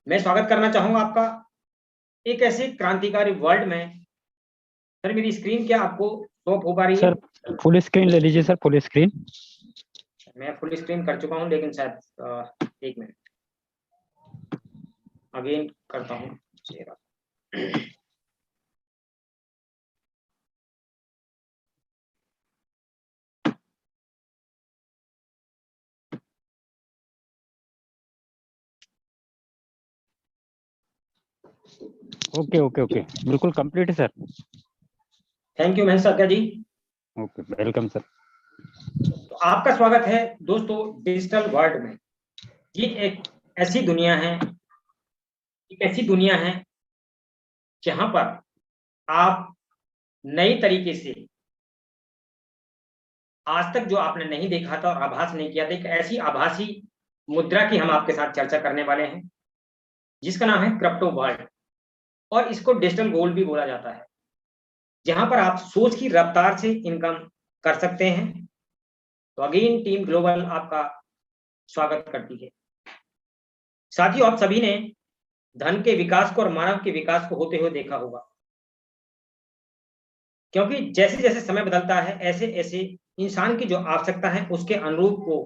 मैं स्वागत करना चाहूंगा आपका एक ऐसे क्रांतिकारी वर्ल्ड में। सर मेरी स्क्रीन क्या आपको शो हो पा रही है? सर फुल स्क्रीन ले लीजिए सर, फुल स्क्रीन। मैं फुल स्क्रीन कर चुका हूं, लेकिन शायद एक मिनट अगेन करता हूं। ओके ओके ओके, बिल्कुल कंप्लीट है sir. Thank you Mahesh Satya ji. Okay, welcome sir. तो आपका स्वागत है दोस्तों डिजिटल वर्ल्ड में। ये एक ऐसी दुनिया है, एक ऐसी दुनिया है जहां पर आप नई तरीके से आज तक जो आपने नहीं देखा था और आभास नहीं किया था, एक ऐसी आभासी मुद्रा की हम आपके साथ चर्चा करने वाले हैं जिसका नाम है क्रिप्टो वर्ल्ड। और इसको डिजिटल गोल्ड भी बोला जाता है, जहां पर आप सोच की रफ्तार से इनकम कर सकते हैं। तो अगेन टीम ग्लोबल आपका स्वागत करती है। साथियों, आप सभी ने धन के विकास को और मानव के विकास को होते हुए देखा होगा, क्योंकि जैसे जैसे समय बदलता है ऐसे ऐसे इंसान की जो आवश्यकता है उसके अनुरूप वो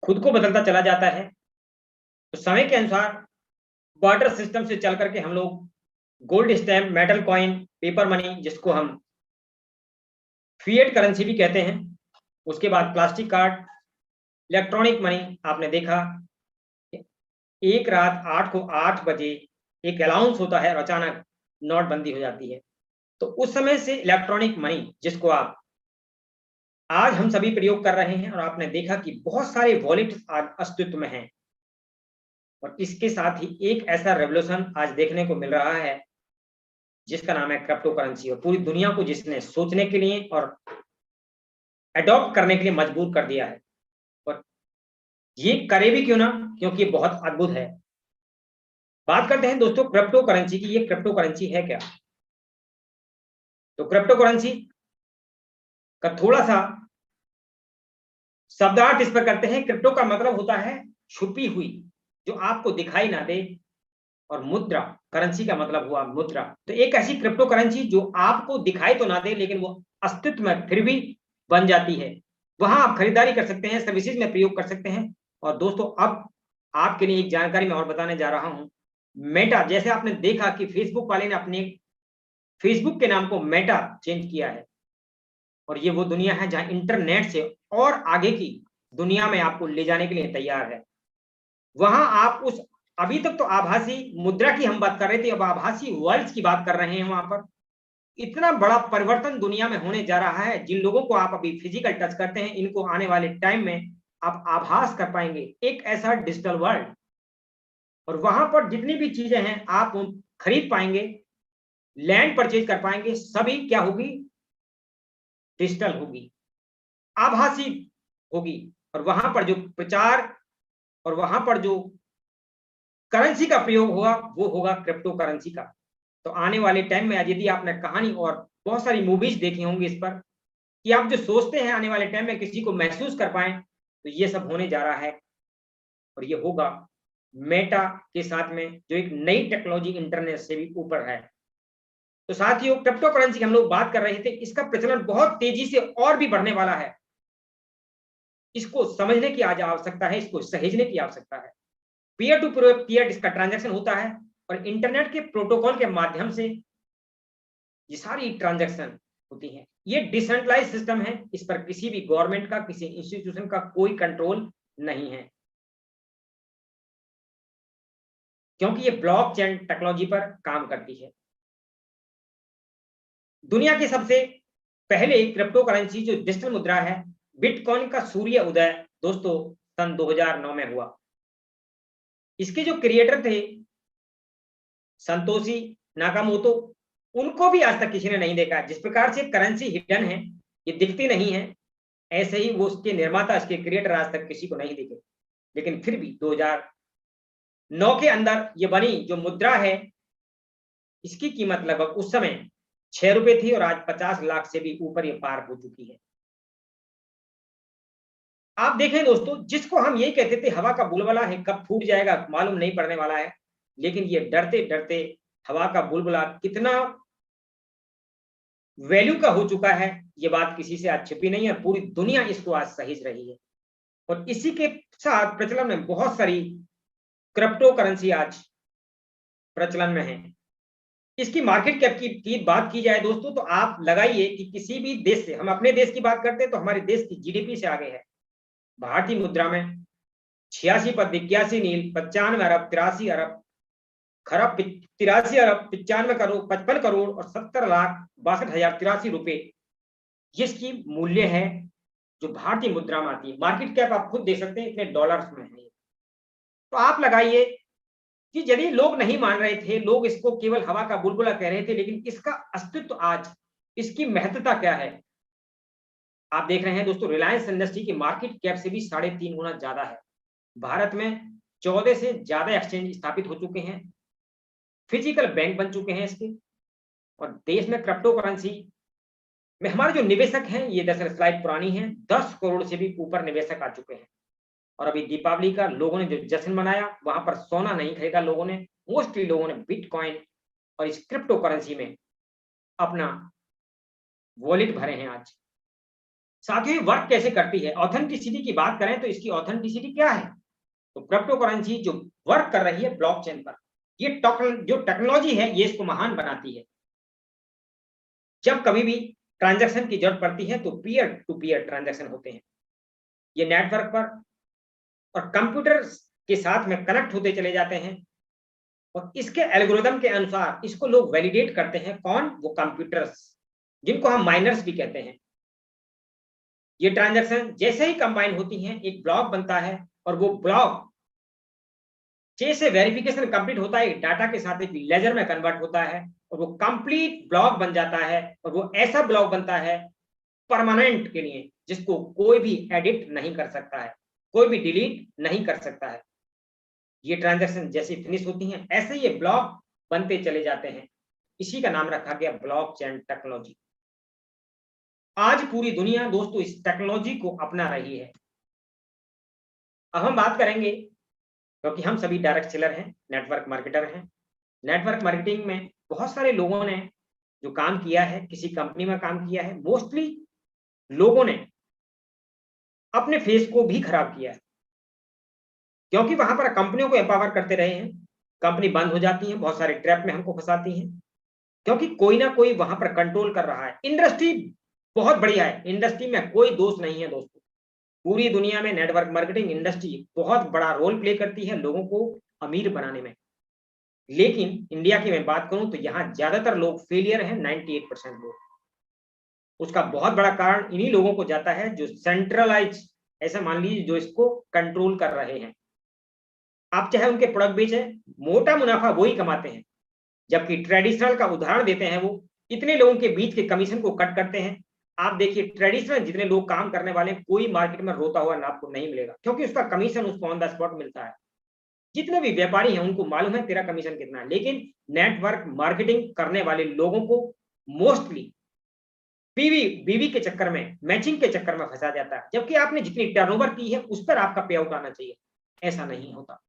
खुद को बदलता चला जाता है। तो समय के अनुसार बार्टर सिस्टम से चल करके हम लोग gold stamp, metal coin, paper money, जिसको हम फिएट करेंसी भी कहते हैं, उसके बाद प्लास्टिक कार्ड, इलेक्ट्रॉनिक मनी। आपने देखा एक रात 8 बजे एक अलाउंस होता है और अचानक नोटबंदी हो जाती है। तो उस समय से इलेक्ट्रॉनिक मनी, जिसको आप आज हम सभी प्रयोग कर रहे हैं, और आपने देखा कि बहुत सारे वॉलेट आज अस्तित्व में हैं। और इसके साथ ही एक ऐसा रेवोल्यूशन आज देखने को मिल रहा है जिसका नाम है क्रिप्टो करेंसी, और पूरी दुनिया को जिसने सोचने के लिए और अडॉप्ट करने के लिए मजबूर कर दिया है। और ये करे भी क्यों ना, क्योंकि ये बहुत अद्भुत है। बात करते हैं दोस्तों क्रिप्टो करेंसी की। ये क्रिप्टो करेंसी है क्या? तो क्रिप्टो करेंसी का थोड़ा सा शब्दार्थ इस पर करते हैं। क्रिप्टो का मतलब होता है छुपी हुई, जो आपको दिखाई ना दे। और मुद्रा, करेंसी का मतलब हुआ मुद्रा। तो एक ऐसी क्रिप्टो करेंसी जो आपको दिखाई तो ना दे, लेकिन वो अस्तित्व में फिर भी बन जाती है। वहां आप खरीदारी कर सकते हैं, सर्विसेज में प्रयोग कर सकते हैं। और दोस्तों अब आपके लिए एक जानकारी मैं और बताने जा रहा हूं। मेटा, जैसे आपने देखा कि फेसबुक वाले ने अपने फेसबुक के नाम को मेटा चेंज किया है, और ये वो दुनिया है जहां इंटरनेट से और आगे की दुनिया में आपको ले जाने के लिए तैयार है। वहां आप उस, अभी तक तो आभासी मुद्रा की हम बात कर रहे थे, अब आभासी वर्ल्ड की बात कर रहे हैं। वहां पर इतना बड़ा परिवर्तन दुनिया में होने जा रहा है। जिन लोगों को आप अभी फिजिकल टच करते हैं, इनको आने वाले टाइम में आप आभास कर पाएंगे, एक ऐसा डिजिटल वर्ल्ड। और वहां पर जितनी भी चीजें हैं आप खरीद पाएंगे, लैंड परचेज कर पाएंगे, सभी क्या होगी? डिजिटल होगी, आभासी होगी। और वहां पर जो प्रचार और वहां पर जो करेंसी का प्रयोग होगा वो होगा क्रिप्टो करेंसी का। तो आने वाले टाइम में यदि आपने कहानी और बहुत सारी मूवीज देखी होंगी इस पर, कि आप जो सोचते हैं आने वाले टाइम में किसी को महसूस कर पाए, तो ये सब होने जा रहा है। और ये होगा मेटा के साथ में, जो एक नई टेक्नोलॉजी इंटरनेट से भी ऊपर है। तो साथियों, क्रिप्टो करेंसी की हम लोग बात कर रहे थे, इसका प्रचलन बहुत तेजी से और भी बढ़ने वाला है। इसको समझने की आज आवश्यकता है, इसको सहेजने की आवश्यकता है। पीयर टू पीयर इसका ट्रांजैक्शन होता है, और इंटरनेट के प्रोटोकॉल के माध्यम से ये सारी ट्रांजैक्शन होती हैं। ये डिसेंट्रलाइज सिस्टम है, इस पर किसी भी गवर्नमेंट का, किसी इंस्टीट्यूशन का कोई कंट्रोल नहीं है, क्योंकि ये ब्लॉकचेन टेक्नोलॉजी पर काम करती है। दुनिया के सबसे पहले क्रिप्टो करेंसी जो डिजिटल मुद्रा है, बिटकॉइन का सूर्य उदय दोस्तों सन 2009 में हुआ। इसके जो क्रिएटर थे संतोषी नाकामोतो, उनको भी आज तक किसी ने नहीं देखा। जिस प्रकार से करेंसी हिडन है, ये दिखती नहीं है, ऐसे ही वो उसके निर्माता, इसके क्रिएटर आज तक किसी को नहीं दिखे। लेकिन फिर भी 2009 के अंदर ये बनी जो मुद्रा है, इसकी कीमत लगभग उस समय 6 रुपए थी, और आज 50 लाख से भी ऊपर ये पार हो चुकी है। आप देखें दोस्तों, जिसको हम यही कहते थे हवा का बुलबुला है, कब फूट जाएगा मालूम नहीं पड़ने वाला है, लेकिन ये डरते डरते हवा का बुलबुला कितना वैल्यू का हो चुका है, ये बात किसी से आज छिपी नहीं है। पूरी दुनिया इसको आज सहेज रही है और इसी के साथ प्रचलन में बहुत सारी क्रिप्टो करेंसी आज प्रचलन में है। इसकी मार्केट कैप की बात की जाए दोस्तों, तो आप लगाइए कि किसी भी देश से, हम अपने देश की बात करते हैं तो हमारे देश की जीडीपी से आगे है। भारतीय मुद्रा में 86 पद 81 नील 95 अरब 83 अरब खरब 83 अरब 95 करोड़ 55 करोड़ और 70,62,083 रुपए जिसकी मूल्य है, जो भारतीय मुद्रा में आती है। मार्केट कैप आप खुद देख सकते हैं इतने डॉलर्स में है। तो आप लगाइए कि यदि लोग नहीं मान रहे थे, लोग इसको केवल हवा का बुलबुला कह रहे थे, लेकिन इसका अस्तित्व आज, इसकी महत्ता क्या है आप देख रहे हैं दोस्तों। रिलायंस इंडस्ट्री की मार्केट कैप से भी 3.5 गुना ज्यादा है। भारत में 14 से ज्यादा एक्सचेंज स्थापित हो चुके हैं, फिजिकल बैंक बन चुके हैं इसके, और देश में क्रिप्टो करेंसी में हमारे जो निवेशक हैं, ये दरअसल स्लाइड पुरानी है, 10 करोड़ से भी ऊपर निवेशक आ चुके हैं। और अभी दीपावली का लोगों ने जो जश्न मनाया, वहां पर सोना नहीं खरीदा लोगों ने, मोस्टली लोगों ने बिटकॉइन और इस क्रिप्टो करेंसी में अपना वॉलेट भरे हैं आज। साथियों, ये वर्क कैसे करती है, ऑथेंटिसिटी की बात करें तो इसकी ऑथेंटिसिटी क्या है? तो क्रिप्टो करेंसी जो वर्क कर रही है ब्लॉकचेन पर, ये जो टेक्नोलॉजी है ये इसको महान बनाती है। जब कभी भी ट्रांजैक्शन की जरूरत पड़ती है तो पीयर टू पीयर ट्रांजैक्शन होते हैं। ये नेटवर्क पर और कंप्यूटर के साथ में कनेक्ट होते चले जाते हैं और इसके एल्गोरिदम के अनुसार इसको लोग वैलिडेट करते हैं। कौन? वो कंप्यूटर्स, जिनको हम माइनर्स भी कहते हैं। ये ट्रांजैक्शन जैसे ही कंबाइन होती हैं, एक ब्लॉक बनता है और वो ब्लॉक जैसे वेरिफिकेशन कंप्लीट होता है, डाटा के साथ एक लेजर में कन्वर्ट होता है और वो कंप्लीट ब्लॉक बन जाता है। और वो ऐसा ब्लॉक बनता है परमानेंट के लिए, जिसको कोई भी एडिट नहीं कर सकता है, कोई भी डिलीट नहीं कर सकता है। ये ट्रांजैक्शन जैसे फिनिश होती हैं, ऐसे ये ब्लॉक बनते चले जाते हैं। इसी का नाम रखा गया ब्लॉकचेन टेक्नोलॉजी। आज पूरी दुनिया दोस्तों इस टेक्नोलॉजी को अपना रही है। अब हम बात करेंगे, क्योंकि हम सभी डायरेक्ट सेलर हैं, नेटवर्क मार्केटर हैं। नेटवर्क मार्केटिंग में बहुत सारे लोगों ने जो काम किया है, किसी कंपनी में काम किया है, मोस्टली लोगों ने अपने फेस को भी खराब किया है, क्योंकि वहां पर कंपनियों को एम्पावर करते रहे हैं। कंपनी बंद हो जाती है, बहुत सारे ट्रैप में हमको फंसाती हैं, क्योंकि कोई ना कोई वहां पर कंट्रोल कर रहा है। इंडस्ट्री बहुत बढ़िया है, इंडस्ट्री में कोई दोष नहीं है दोस्तों। पूरी दुनिया में नेटवर्क मार्केटिंग इंडस्ट्री बहुत बड़ा रोल प्ले करती है लोगों को अमीर बनाने में। लेकिन इंडिया की मैं बात करूं तो यहाँ ज्यादातर लोग फेलियर हैं, 98% लोग। उसका बहुत बड़ा कारण इन्हीं लोगों को जाता है जो सेंट्रलाइज, ऐसा मान लीजिए, जो इसको कंट्रोल कर रहे हैं। आप चाहे उनके प्रोडक्ट बेचें, मोटा मुनाफा वही कमाते हैं, जबकि ट्रेडिशनल का उदाहरण देते हैं वो इतने लोगों के बीच के कमीशन को कट करते हैं। आप देखिए ट्रेडिशनल जितने लोग काम करने वाले, कोई मार्केट में रोता हुआ आपको नहीं मिलेगा, क्योंकि उसका कमीशन उसको ऑन द स्पॉट मिलता है। जितने भी व्यापारी हैं उनको मालूम है तेरा कमीशन कितना है। लेकिन नेटवर्क मार्केटिंग करने वाले लोगों को मोस्टली बीवी के चक्कर में, मैचिंग के चक्कर में फंसा जाता है, जबकि आपने जितनी टर्नओवर की है उस पर आपका पे आउट आना चाहिए। ऐसा नहीं होता।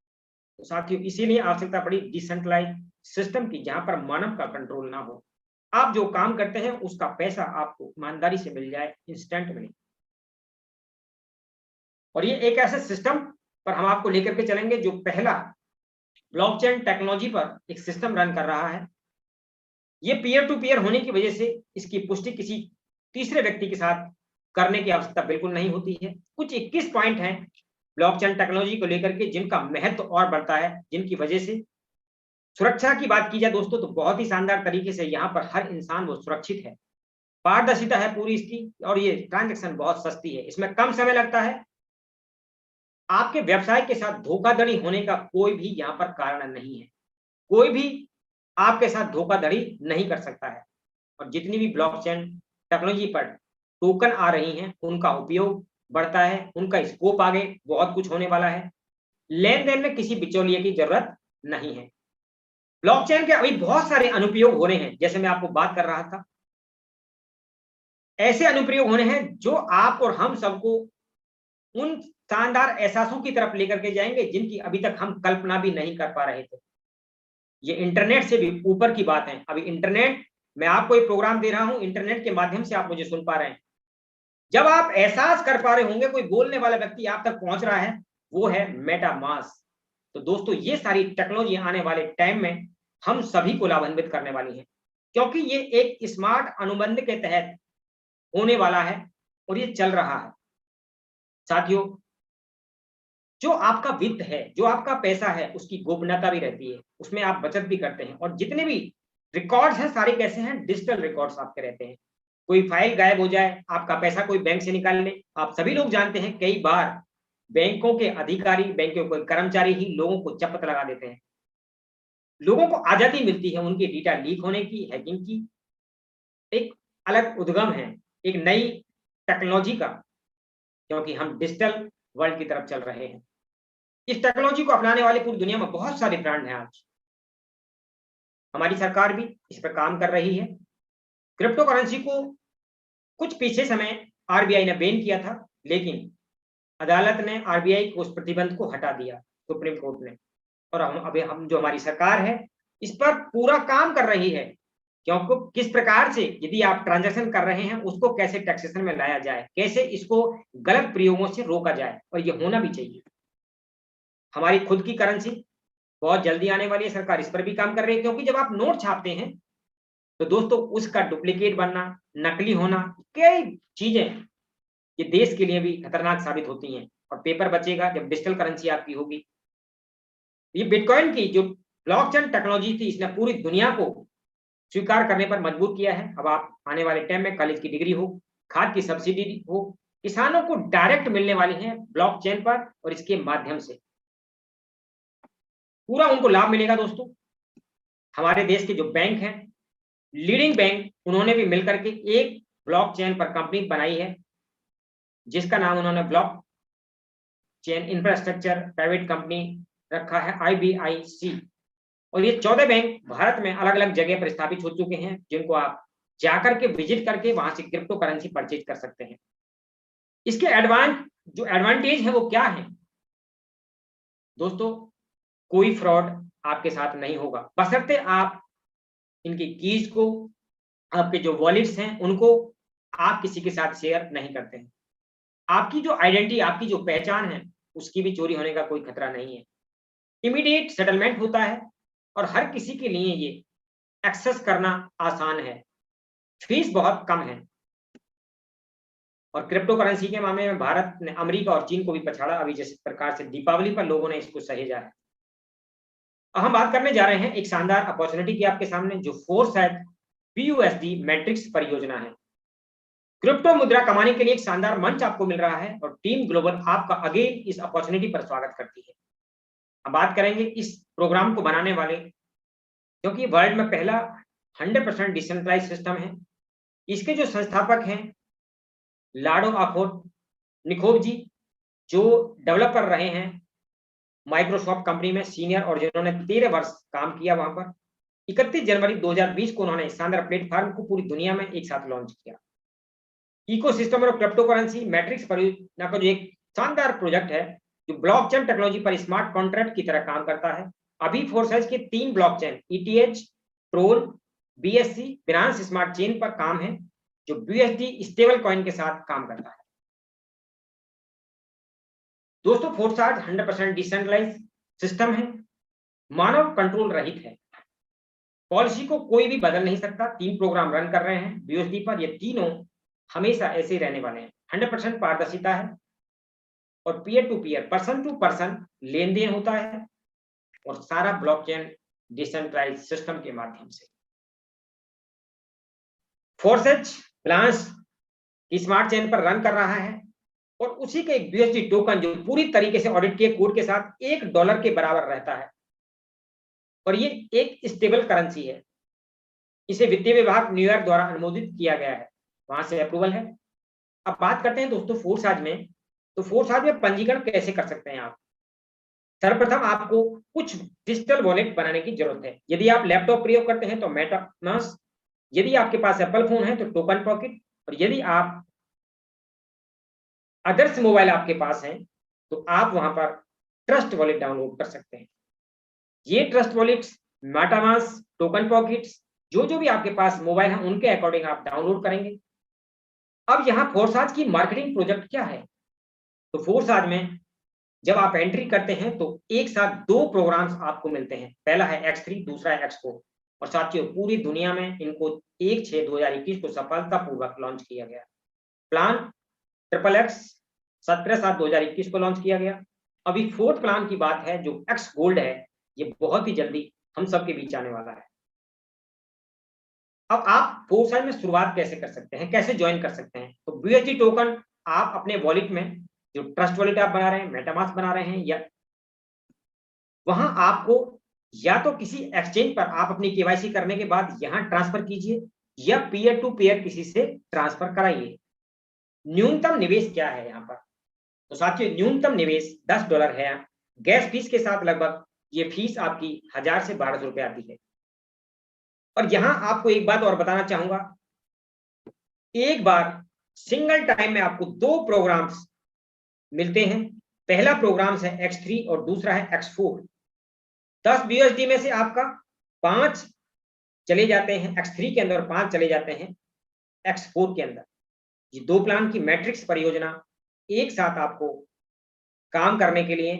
तो साथियों, इसीलिए आवश्यकता पड़ी डिसेंट्रलाइज सिस्टम की, जहां पर मानव का कंट्रोल ना हो। आप जो काम करते हैं उसका पैसा आपको ईमानदारी से मिल जाए, इंस्टेंट में। और ये एक ऐसे सिस्टम पर हम आपको लेकर के चलेंगे जो पहला ब्लॉकचेन टेक्नोलॉजी पर एक सिस्टम रन कर रहा है। ये पीयर टू पीयर होने की वजह से इसकी पुष्टि किसी तीसरे व्यक्ति के साथ करने की आवश्यकता बिल्कुल नहीं होती है। कुछ 21 पॉइंट हैं ब्लॉकचेन टेक्नोलॉजी को लेकर के जिनका महत्व और बढ़ता है, जिनकी वजह से सुरक्षा की बात की जाए दोस्तों तो बहुत ही शानदार तरीके से यहाँ पर हर इंसान वो सुरक्षित है। पारदर्शिता है पूरी इसकी, और ये ट्रांजैक्शन बहुत सस्ती है, इसमें कम समय लगता है। आपके व्यवसाय के साथ धोखाधड़ी होने का कोई भी यहाँ पर कारण नहीं है। कोई भी आपके साथ धोखाधड़ी नहीं कर सकता है। और जितनी भी ब्लॉकचेन टेक्नोलॉजी पर टोकन आ रही हैं उनका उपयोग बढ़ता है, उनका स्कोप आगे बहुत कुछ होने वाला है। लेन देन में किसी बिचौलिए की जरूरत नहीं है। ब्लॉकचेन के अभी बहुत सारे अनुप्रयोग हो रहे हैं, जैसे मैं आपको बात कर रहा था। ऐसे अनुप्रयोग होने हैं जो आप और हम सबको उन शानदार एहसासों की तरफ लेकर के जाएंगे जिनकी अभी तक हम कल्पना भी नहीं कर पा रहे थे। ये इंटरनेट से भी ऊपर की बात है। अभी इंटरनेट, मैं आपको एक प्रोग्राम दे रहा हूं, इंटरनेट के माध्यम से आप मुझे सुन पा रहे हैं। जब आप एहसास कर पा रहे होंगे कोई बोलने वाला व्यक्ति आप तक पहुंच रहा है, वो है मेटामास्क। तो दोस्तों, ये सारी टेक्नोलॉजी आने वाले टाइम में हम सभी को लाभान्वित करने वाली है, क्योंकि ये एक स्मार्ट अनुबंध के तहत होने वाला है और ये चल रहा है। साथियों, जो आपका वित्त है, जो आपका पैसा है, उसकी गोपनीयता भी रहती है, उसमें आप बचत भी करते हैं, और जितने भी रिकॉर्ड्स हैं सारे कैसे हैं, डिजिटल रिकॉर्ड्स आपके रहते हैं। कोई फाइल गायब हो जाए, आपका पैसा कोई बैंक से निकाल ले, आप सभी लोग जानते हैं कई बार बैंकों के अधिकारी, बैंकों के कर्मचारी ही लोगों को चपत लगा देते हैं। लोगों को आजादी मिलती है उनकी डेटा लीक होने की, हैकिंग की। एक अलग उद्गम है एक नई टेक्नोलॉजी का, क्योंकि हम डिजिटल वर्ल्ड की तरफ चल रहे हैं। इस टेक्नोलॉजी को अपनाने वाले पूरी दुनिया में बहुत सारे ब्रांड हैं। आज हमारी सरकार भी इस पर काम कर रही है। क्रिप्टो करेंसी को कुछ पीछे समय आरबीआई ने बैन किया था, लेकिन अदालत ने आरबीआई को उस प्रतिबंध को हटा दिया, सुप्रीम कोर्ट ने। और हम जो हमारी सरकार है इस पर पूरा काम कर रही है, क्योंकि किस प्रकार से यदि आप ट्रांजैक्शन कर रहे हैं उसको कैसे टैक्सेशन में लाया जाए, कैसे इसको गलत प्रयोगों से रोका जाए, और ये होना भी चाहिए। हमारी खुद की करेंसी बहुत जल्दी आने वाली है, सरकार इस पर भी काम कर रही है, क्योंकि जब आप नोट छापते हैं तो दोस्तों उसका डुप्लीकेट बनना, नकली होना, कई चीजें ये देश के लिए भी खतरनाक साबित होती हैं। और पेपर बचेगा जब डिजिटल करेंसी आपकी होगी। ये बिटकॉइन की जो ब्लॉकचेन टेक्नोलॉजी थी, इसने पूरी दुनिया को स्वीकार करने पर मजबूर किया है। अब आप आने वाले टाइम में कॉलेज की डिग्री हो, खाद की सब्सिडी हो, किसानों को डायरेक्ट मिलने वाली है ब्लॉकचेन पर, और इसके माध्यम से पूरा उनको लाभ मिलेगा। दोस्तों, हमारे देश के जो बैंक हैं, लीडिंग बैंक, उन्होंने भी मिलकर के एक ब्लॉकचेन पर कंपनी बनाई है, जिसका नाम उन्होंने block chain infrastructure private company रखा है, IBIC। और ये 14 बैंक भारत में अलग अलग जगह पर स्थापित हो चुके हैं, जिनको आप जाकर के विजिट करके वहां से क्रिप्टो करेंसी परचेज कर सकते हैं। इसके जो एडवांटेज है वो क्या है दोस्तों? कोई फ्रॉड आपके साथ नहीं होगा, बशर्ते आप इनकी कीज को, आपके जो वॉलेट्स हैं उनको आप किसी के साथ शेयर नहीं करते हैं। आपकी जो आइडेंटिटी, आपकी जो पहचान है, उसकी भी चोरी होने का कोई खतरा नहीं है। इमीडिएट सेटलमेंट होता है और हर किसी के लिए ये एक्सेस करना आसान है। फीस बहुत कम है। और क्रिप्टो करेंसी के मामले में भारत ने अमेरिका और चीन को भी पछाड़ा। अभी जिस प्रकार से दीपावली पर लोगों ने इसको सहेजा है। अब हम बात करने जा रहे हैं एक शानदार अपॉर्चुनिटी की आपके सामने, जो फोरसाइट PUSD मैट्रिक्स परियोजना है। क्रिप्टो मुद्रा कमाने के लिए एक शानदार मंच आपको मिल रहा है, और टीम ग्लोबल आपका अगेन इस अपॉर्चुनिटी पर स्वागत करती है। हम बात करेंगे इस प्रोग्राम को बनाने वाले, क्योंकि वर्ल्ड में पहला 100% डिसेंट्रलाइज सिस्टम है। इसके जो संस्थापक हैं लाडो आखोट निखोब जी, जो डेवलपर रहे हैं माइक्रोसॉफ्ट कंपनी में सीनियर, और जिन्होंने 13 वर्ष काम किया वहां पर। 31 जनवरी 2020 को उन्होंने शानदार प्लेटफॉर्म को पूरी दुनिया में एक साथ लॉन्च किया। इकोसिस्टम और क्रिप्टो करेंसी मैट्रिक्स परियोजना का जो एक शानदार प्रोजेक्ट है, जो ब्लॉकचेन टेक्नोलॉजी पर स्मार्ट कॉन्ट्रैक्ट की तरह काम करता है। अभी फोरसाइज के 3 blockchain ETH, troll, BSC, Binance smart chain पर काम है, जो BUSD स्टेबल कॉइन के साथ काम करता है। दोस्तों, फोरसाइज 100% डिसेंट्रलाइज सिस्टम है, मानव कंट्रोल रहित है। पॉलिसी को कोई भी बदल नहीं सकता। 3 प्रोग्राम रन कर रहे हैं BUSD पर, ये तीनों हमेशा ऐसे ही रहने वाले हैं। 100% पारदर्शिता है, और peer to peer, person to person लेन देन होता है, और सारा ब्लॉकचेन डिसेंट्रलाइज सिस्टम के माध्यम से। फोरसेज बिनांस स्मार्ट चेन पर रन कर रहा है, और उसी के एक BUSD टोकन जो पूरी तरीके से ऑडिट के कोड के साथ $1 के बराबर रहता है, और ये एक स्टेबल करेंसी है। इसे वित्तीय विभाग न्यूयॉर्क द्वारा अनुमोदित किया गया है, वहां से अप्रूवल है। अब बात करते हैं दोस्तों फोरसाइज में। तो फोरसाइज में पंजीकरण कैसे कर सकते हैं आप? सर्वप्रथम आपको कुछ डिजिटल वॉलेट बनाने की जरूरत है। यदि आप लैपटॉप प्रयोग करते हैं तो मेटामास्क, यदि आपके पास एप्पल फोन है तो टोकन पॉकेट, और यदि आप अदर्स मोबाइल आपके पास हैं तो आप वहां पर ट्रस्ट वॉलेट डाउनलोड कर सकते हैं। ये trust wallets, MetaMask, token pockets, जो जो भी आपके पास मोबाइल है उनके अकॉर्डिंग आप डाउनलोड करेंगे। अब यहाँ फोर्साज की मार्केटिंग प्रोजेक्ट क्या है? तो फोर्साज में जब आप एंट्री करते हैं तो एक साथ दो प्रोग्राम्स आपको मिलते हैं, पहला है X3, दूसरा है X4। और साथियों पूरी दुनिया में इनको 1/6/2021 को सफलतापूर्वक लॉन्च किया गया। प्लान XXX 17/7/2021 को लॉन्च किया गया। अभी फोर्थ प्लान की बात है जो X गोल्ड है, ये बहुत ही जल्दी हम सबके बीच आने वाला है। अब आप फोर्साइज में शुरुआत कैसे कर सकते हैं, कैसे ज्वाइन कर सकते हैं? तो BUSD टोकन आप अपने वॉलेट में, जो ट्रस्ट वॉलेट आप बना रहे हैं, मेटामास्क बना रहे हैं, या वहां आपको या तो किसी एक्सचेंज पर आप अपनी केवाईसी करने के बाद यहां ट्रांसफर कीजिए या पीयर टू पीयर किसी से ट्रांसफर कराइए। न्यूनतम निवेश क्या है यहाँ पर? तो साथियों न्यूनतम निवेश $10 है। गैस फीस के साथ लगभग ये फीस आपकी 1000 से 1200 रुपए आती है। और यहां आपको एक बात और बताना चाहूंगा, एक बार सिंगल टाइम में आपको दो प्रोग्राम्स मिलते हैं। पहला प्रोग्राम है X3 और दूसरा है X4। 10 BUSD में से आपका 5 चले जाते हैं X3 के अंदर और 5 चले जाते हैं X4 के अंदर। ये दो प्लान की मैट्रिक्स परियोजना एक साथ आपको काम करने के लिए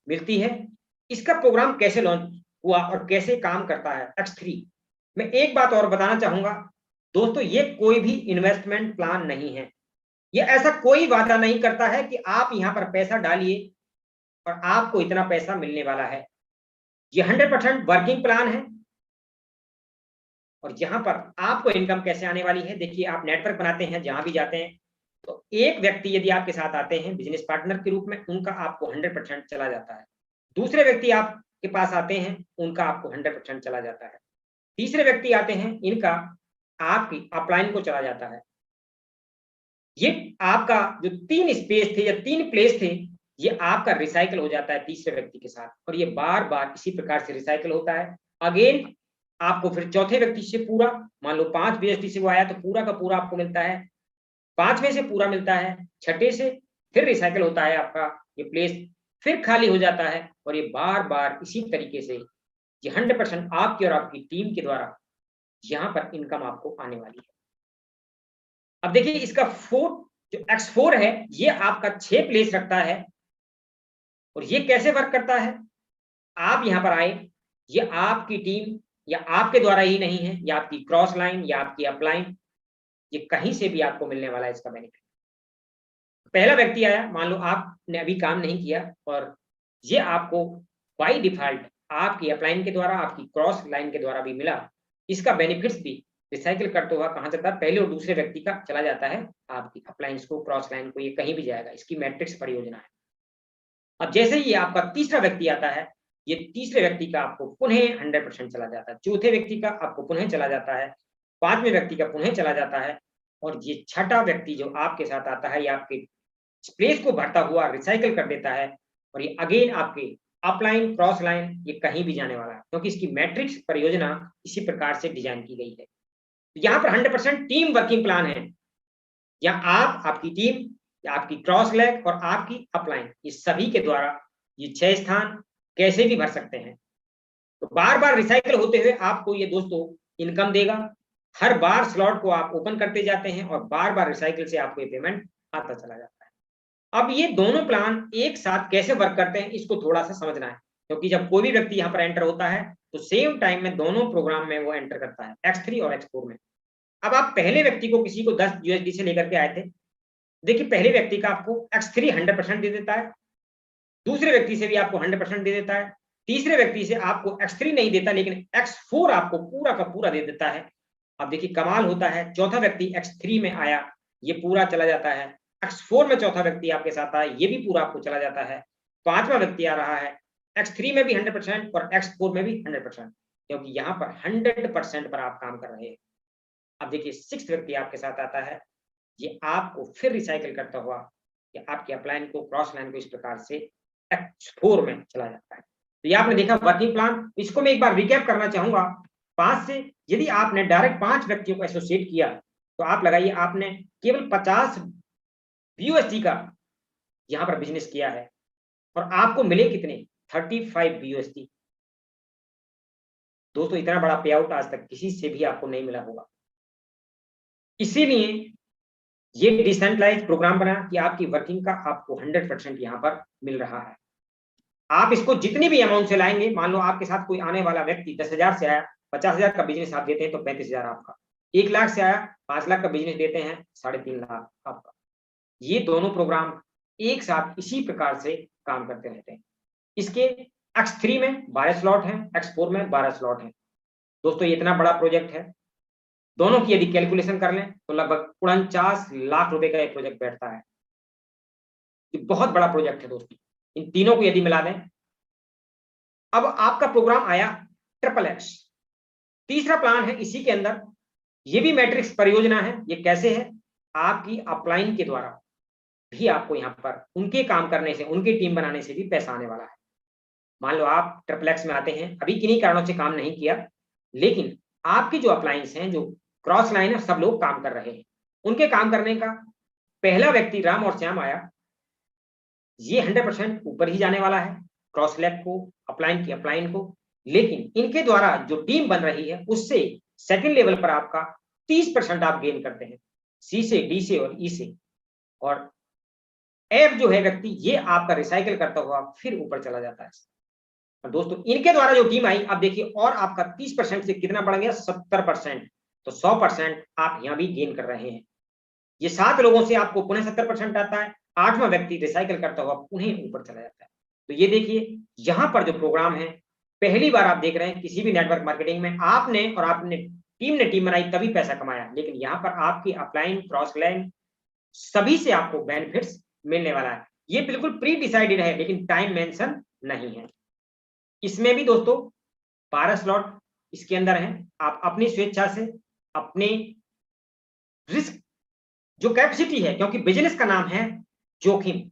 मिलती है। इसका प्रोग्राम कैसे लॉन्च हुआ और कैसे काम करता है X3, मैं एक बात और बताना चाहूंगा दोस्तों, ये कोई भी इन्वेस्टमेंट प्लान नहीं है। ये ऐसा कोई वादा नहीं करता है कि आप यहां पर पैसा डालिए और आपको इतना पैसा मिलने वाला है। ये 100% वर्किंग प्लान है। और यहां पर आपको इनकम कैसे आने वाली है, देखिए आप नेटवर्क बनाते हैं, जहां भी जाते हैं तो एक व्यक्ति यदि आपके साथ आते हैं बिजनेस पार्टनर के रूप में, उनका आपको 100% चला जाता है। दूसरे व्यक्ति आपके पास आते हैं, उनका आपको 100% चला जाता है। तीसरे व्यक्ति आते हैं, इनका आपकी अपलाइन को चला जाता है। ये आपका जो 3 स्पेस थे या 3 प्लेस थे, ये आपका रिसाइकल हो जाता है तीसरे व्यक्ति के साथ, और ये बार बार इसी प्रकार से रिसाइकल होता है। अगेन आपको फिर चौथे व्यक्ति से पूरा, मान लो 5 BSD से वो आया तो पूरा का पूरा आपको मिलता है, 5वें से पूरा मिलता है, छठे से फिर रिसाइकल होता है आपका ये प्लेस, फिर खाली हो जाता है, और ये बार बार इसी तरीके से ये 100% आपकी और आपकी टीम के द्वारा यहाँ पर इनकम आपको आने वाली है। अब देखिए इसका 4 जो X4 है, ये आपका 6 प्लेस रखता है। और ये कैसे वर्क करता है, आप यहाँ पर आए, ये आपकी टीम या आपके द्वारा ही नहीं है, या आपकी क्रॉस लाइन या आपकी अपलाइन, ये कहीं से भी आपको मिलने वाला है इसका बेनिफिट। पहला व्यक्ति आया, मान लो आपने अभी काम नहीं किया, और ये आपको बाय डिफॉल्ट आपकी अपलाइन के द्वारा, आपकी क्रॉस लाइन के द्वारा भी मिला। इसका बेनिफिट्स भी रिसाइकिल करते हुआ कहाँ जाता है, पहले और दूसरे व्यक्ति का चला जाता है, आपकी अपलाइंस को, क्रॉस लाइन को, ये कहीं भी जाएगा। इसकी मैट्रिक्स परियोजना है। अब जैसे ही आपका तीसरा व्यक्ति आता है, ये तीसरे व्यक्ति का आपको पुनः 100% चला जाता है, चौथे व्यक्ति का आपको पुनः चला जाता है, 5वें व्यक्ति का पुनः चला जाता है, और ये छठा व्यक्ति जो आपके साथ आता है, ये आपके स्पेस को भरता हुआ रिसाइकिल कर देता है, और ये अगेन आपके अपलाइन, क्रॉस लाइन, ये कहीं भी जाने वाला है, क्योंकि इसकी मैट्रिक्स परियोजना इसी प्रकार से डिजाइन की गई है। तो यहाँ पर 100% टीम वर्किंग प्लान है। यहाँ आप, आपकी टीम, आपकी क्रॉस लैग और आपकी अपलाइन, ये सभी के द्वारा ये 6 स्थान कैसे भी भर सकते हैं। तो बार बार रिसाइकिल होते हुए आपको ये दोस्तों इनकम देगा। हर बार स्लॉट को आप ओपन करते जाते हैं और बार बार रिसाइकिल से आपको ये पेमेंट आता चला जाता है। अब ये दोनों प्लान एक साथ कैसे वर्क करते हैं, इसको थोड़ा सा समझना है, क्योंकि जब कोई भी व्यक्ति यहाँ पर एंटर होता है तो सेम टाइम में दोनों प्रोग्राम में वो एंटर करता है, X3 और X4 में। अब आप पहले व्यक्ति को, किसी को 10 USD से लेकर के आए थे, देखिए पहले व्यक्ति का आपको X3 100% दे देता है, दूसरे व्यक्ति से भी आपको 100% दे देता है, तीसरे व्यक्ति से आपको X3 नहीं देता लेकिन X4 आपको पूरा का पूरा दे देता है। अब देखिए कमाल होता है, चौथा व्यक्ति X3 में आया, ये पूरा चला जाता है, X4 में चौथा व्यक्ति आपके साथ आया, ये भी पूरा आपको चला जाता है, 5वां व्यक्ति आ रहा है, X3 में भी 100% और X4 में भी 100%, क्योंकि यहाँ पर 100% पर आप काम कर रहे हैं। अब देखिए 6th व्यक्ति आपके साथ आता है, ये आपको फिर रिसाइकिल करता हुआ या आपके अपलाइन को, क्रॉस लाइन को इस प्रकार से X4 में चला जाता है। तो ये आपने देखा वर्किंग प्लान। इसको मैं एक बार रिकैप करना चाहूंगा 5 से। यदि आपने डायरेक्ट 5 व्यक्तियों को एसोसिएट किया तो आप लगाइए, आपने केवल 50 BUSD का यहाँ पर बिजनेस किया है और आपको मिले कितने 35 BUSD। दोस्तों इतना बड़ा पे आउट आज तक किसी से भी आपको नहीं मिला होगा। इसीलिए ये डिसेंट्रलाइज प्रोग्राम बना कि आपकी वर्किंग का आपको 100% यहाँ पर मिल रहा है। आप इसको जितनी भी अमाउंट से लाएंगे, मान लो आपके साथ कोई आने वाला व्यक्ति 10,000 से आया, 50,000 का बिजनेस आप देते हैं तो 35,000 आपका, 1 लाख से आया 5 लाख का बिजनेस देते हैं 3.5 लाख आपका। ये दोनों प्रोग्राम एक साथ इसी प्रकार से काम करते रहते हैं। इसके X3 में 12 स्लॉट हैं, X4 में 12 स्लॉट हैं। दोस्तों ये इतना बड़ा प्रोजेक्ट है, दोनों की यदि कैलकुलेशन कर लें तो लगभग 49 लाख रुपए का ये प्रोजेक्ट बैठता है। ये बहुत बड़ा प्रोजेक्ट है दोस्तों, इन तीनों को यदि मिला दें। अब आपका प्रोग्राम आया XXX, तीसरा प्लान है इसी के अंदर। ये भी मैट्रिक्स परियोजना है। ये कैसे है, आपकी अपलाइन के द्वारा भी आपको यहाँ पर उनके काम करने से, उनकी टीम बनाने से भी पैसा आने वाला है। मान लो आप XXX में आते हैं, अभी किन्हीं कारणों से काम नहीं किया, लेकिन आपकी जो अपलाइंस हैं, जो क्रॉस लाइन है, सब लोग काम कर रहे हैं। उनके काम करने का पहला व्यक्ति राम और श्याम आया, ये 100% ऊपर ही जाने वाला है, क्रॉस लैब को, अपलाइन की अपलाइन को। लेकिन इनके द्वारा जो टीम बन रही है उससे सेकंड लेवल पर आपका 30% आप गेन करते हैं, सी से, डी से और ई से। और एफ जो है व्यक्ति, ये आपका रिसाइकिल करता हुआ फिर ऊपर चला जाता है। और दोस्तों इनके द्वारा जो टीम आई, अब देखिए, और आपका 30% से कितना बढ़ गया, 70%। तो 100% आप यहाँ भी गेन कर रहे हैं। ये 7 लोगों से आपको पुनः 70% आता है, 8वां व्यक्ति रिसाइकिल करता हुआ पुनः ऊपर चला जाता है। तो ये देखिए यहाँ पर जो प्रोग्राम है, पहली बार आप देख रहे हैं किसी भी नेटवर्क मार्केटिंग में आपने और आपने टीम ने टीम बनाई तभी पैसा कमाया, लेकिन यहाँ पर आपकी अपलाइन, क्रॉस लाइन सभी से आपको बेनिफिट्स मिलने वाला है। ये बिल्कुल प्री डिसाइडेड है, लेकिन टाइम मेंशन नहीं है। इसमें भी दोस्तों 12 स्लॉट इसके अंदर हैं। आप अपनी स्वेच्छा से, अपने रिस्क जो कैपेसिटी है, क्योंकि बिजनेस का नाम है जोखिम।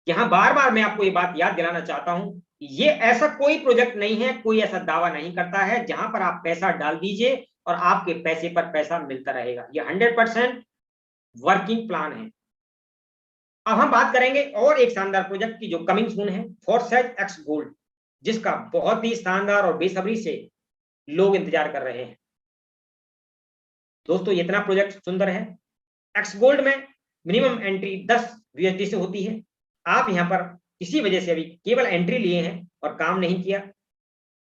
यहां बार बार मैं आपको ये बात याद दिलाना चाहता हूं, ये ऐसा कोई प्रोजेक्ट नहीं है, कोई ऐसा दावा नहीं करता है जहां पर आप पैसा डाल दीजिए और आपके पैसे पर पैसा मिलता रहेगा। ये 100% वर्किंग प्लान है। अब हम बात करेंगे और एक शानदार प्रोजेक्ट की जो कमिंग सून है, फोरसाइट एक्स गोल्ड, जिसका बहुत ही शानदार और बेसब्री से लोग इंतजार कर रहे हैं। दोस्तों इतना प्रोजेक्ट सुंदर है। एक्स गोल्ड में मिनिमम एंट्री 10 USD से होती है। आप यहाँ पर किसी वजह से अभी केवल एंट्री लिए हैं और काम नहीं किया,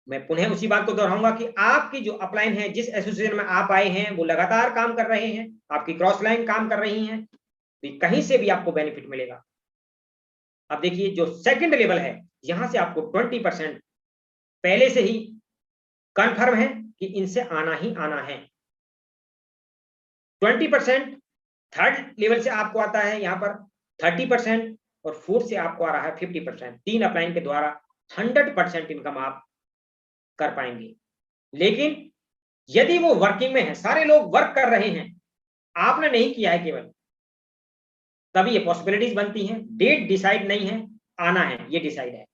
मैं पुनः उसी बात को दोहराऊंगा कि आपकी जो अपलाइन है, जिस एसोसिएशन में आप आए हैं, वो लगातार काम कर रहे हैं, आपकी क्रॉस लाइन काम कर रही हैं, तो कहीं से भी आपको बेनिफिट मिलेगा। अब देखिए जो सेकंड लेवल है, यहां से आपको 20% पहले से ही कंफर्म है कि इनसे आना ही आना है। 20% थर्ड लेवल से आपको आता है यहाँ पर 30% और फोर्थ से आपको आ रहा है 50%। 3 अपलाइन के द्वारा 100% इनकम आप कर पाएंगे। लेकिन यदि वो वर्किंग में है, सारे लोग वर्क कर रहे हैं, आपने नहीं किया है केवल, तभी ये पॉसिबिलिटीज बनती हैं। डेट डिसाइड नहीं है, आना है, ये डिसाइड है।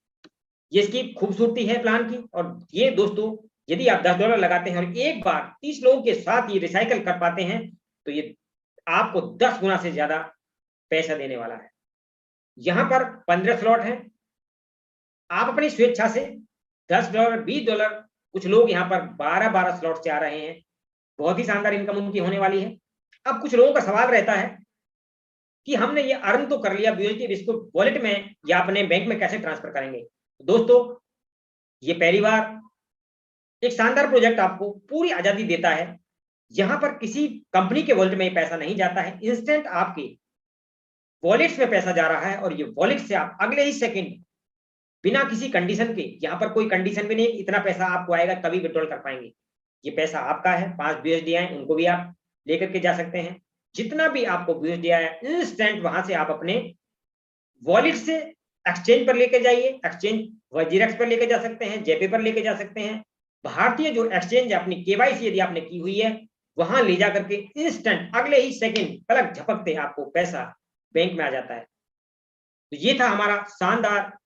ये इसकी खूबसूरती है प्लान की। और ये दोस्तों यदि आप $10 लगाते हैं और एक बार 30 लोगों के साथ ये रिसाइकल कर पाते हैं, तो ये आपको 10 गुना से ज्यादा पैसा देने वाला है। यहां पर 15 स्लॉट हैं। आप अपनी स्वेच्छा से $10, $20, कुछ लोग यहाँ पर 12 स्लॉट से आ रहे हैं। बहुत ही शानदार इनकम उनकी होने वाली है। अब कुछ लोगों का सवाल रहता है कि हमने ये अर्न तो कर लिया BUSD, इसको वॉलेट में या अपने बैंक में कैसे ट्रांसफर करेंगे। दोस्तों ये पहली बार एक शानदार प्रोजेक्ट आपको पूरी आजादी देता है। यहां पर किसी कंपनी के वॉलेट में पैसा नहीं जाता है, इंस्टेंट आपके वॉलेट्स में पैसा जा रहा है और ये वॉलेट से आप अगले ही सेकंड बिना किसी कंडीशन के, यहां पर कोई कंडीशन भी नहीं, इतना पैसा आपको आएगा तभी विड्रॉल कर पाएंगे। ये पैसा आपका है। 5 BUSD आए, उनको भी आप लेकर के जा सकते हैं। जितना भी आपको BUSD आया, इंस्टेंट वहां से आप अपने वॉलेट से एक्सचेंज पर लेके जाइए। एक्सचेंज वजीरेक्स पर लेके जा सकते हैं, जेपे पर लेके जा सकते हैं। भारतीय जो एक्सचेंज अपनी KYC यदि आपने की हुई है, वहां ले जा करके इंस्टेंट अगले ही सेकंड पलक झपकते आपको पैसा बैंक में आ जाता है। तो ये था हमारा शानदार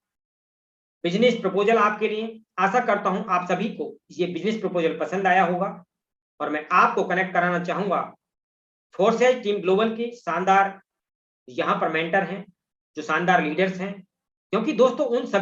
बिजनेस प्रपोजल आपके लिए। आशा करता हूं आप सभी को ये बिजनेस प्रपोजल पसंद आया होगा और मैं आपको कनेक्ट कराना चाहूंगा फोरसाइट टीम ग्लोबल की शानदार यहाँ पर मेंटर हैं, जो शानदार लीडर्स हैं, क्योंकि दोस्तों उन सब